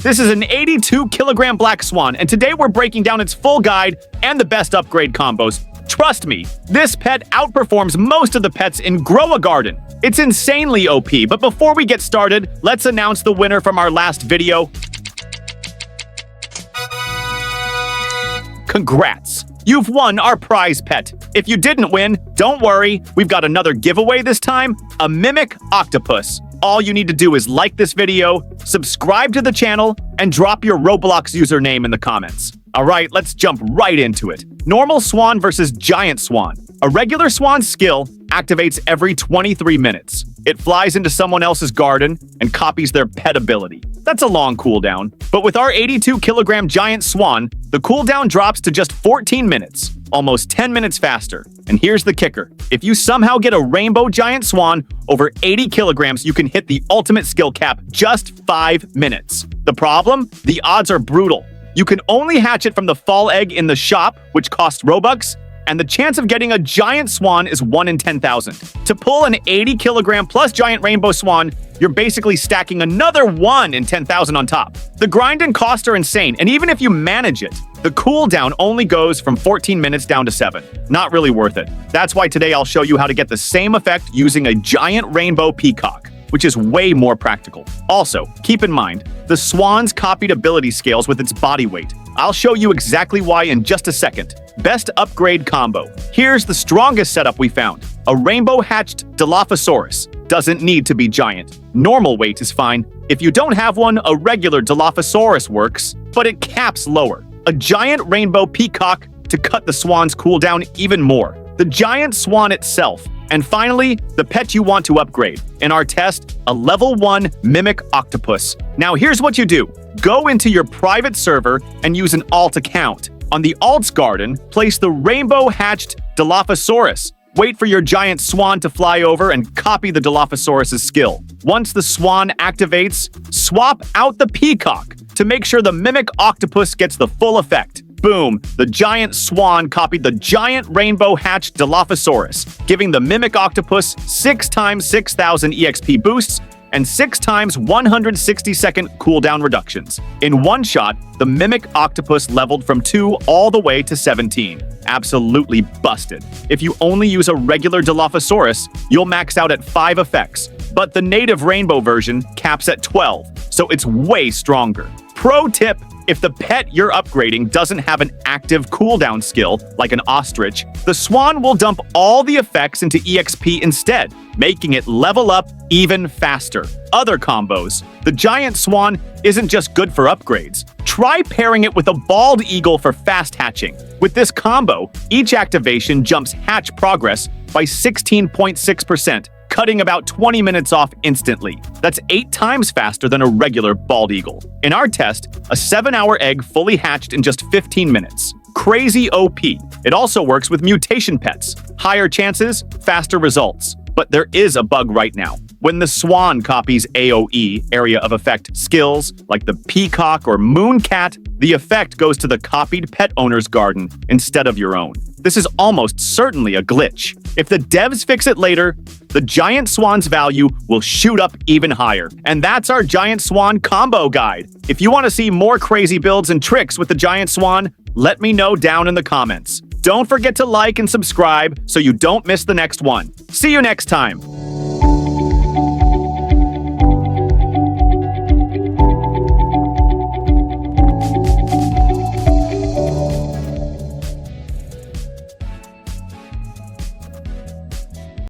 This is an 82 kilogram Black Swan, and today we're breaking down its full guide and the best upgrade combos. Trust me, this pet outperforms most of the pets in Grow a Garden. It's insanely OP, but before we get started, let's announce the winner from our last video. Congrats! You've won our prize pet. If you didn't win, don't worry, we've got another giveaway this time, a Mimic Octopus. All you need to do is like this video, subscribe to the channel, and drop your Roblox username in the comments. Alright, let's jump right into it. Normal Swan versus Giant Swan. A regular Swan's skill activates every 23 minutes. It flies into someone else's garden and copies their pet ability. That's a long cooldown. But with our 82 kilogram Giant Swan, the cooldown drops to just 14 minutes, almost 10 minutes faster. And here's the kicker. If you somehow get a Rainbow Giant Swan over 80 kilograms, you can hit the ultimate skill cap just 5 minutes. The problem? The odds are brutal. You can only hatch it from the fall egg in the shop, which costs Robux, and the chance of getting a Giant Swan is 1 in 10,000. To pull an 80 kilogram plus Giant Rainbow Swan, you're basically stacking another 1 in 10,000 on top. The grind and cost are insane, and even if you manage it, the cooldown only goes from 14 minutes down to 7. Not really worth it. That's why today I'll show you how to get the same effect using a Giant Rainbow Peacock, which is way more practical. Also, keep in mind, the Swan's copied ability scales with its body weight. I'll show you exactly why in just a second. Best upgrade combo. Here's the strongest setup we found. A rainbow-hatched Dilophosaurus. Doesn't need to be giant. Normal weight is fine. If you don't have one, a regular Dilophosaurus works, but it caps lower. A giant rainbow peacock to cut the Swan's cooldown even more. The Giant Swan itself. And finally, the pet you want to upgrade. In our test, a level 1 Mimic Octopus. Now here's what you do. Go into your private server and use an alt account. On the alts garden, place the rainbow-hatched Dilophosaurus. Wait for your Giant Swan to fly over and copy the Dilophosaurus' skill. Once the Swan activates, swap out the Peacock to make sure the Mimic Octopus gets the full effect. Boom! The Giant Swan copied the giant rainbow-hatched Dilophosaurus, giving the Mimic Octopus 6 times 6,000 EXP boosts and 6 times 160-second cooldown reductions. In one shot, the Mimic Octopus leveled from 2 all the way to 17. Absolutely busted. If you only use a regular Dilophosaurus, you'll max out at 5 effects, but the native rainbow version caps at 12, so it's way stronger. Pro tip: if the pet you're upgrading doesn't have an active cooldown skill, like an ostrich, the Swan will dump all the effects into EXP instead, making it level up even faster. Other combos. The Giant Swan isn't just good for upgrades. Try pairing it with a bald eagle for fast hatching. With this combo, each activation jumps hatch progress by 16.6%. Cutting about 20 minutes off instantly. That's 8 times faster than a regular bald eagle. In our test, a 7-hour egg fully hatched in just 15 minutes. Crazy OP. It also works with mutation pets. Higher chances, faster results. But there is a bug right now. When the Swan copies AoE, area of effect, skills, like the Peacock or Mooncat, the effect goes to the copied pet owner's garden instead of your own. This is almost certainly a glitch. If the devs fix it later, the Giant Swan's value will shoot up even higher. And that's our Giant Swan combo guide. If you want to see more crazy builds and tricks with the Giant Swan, let me know down in the comments. Don't forget to like and subscribe so you don't miss the next one. See you next time.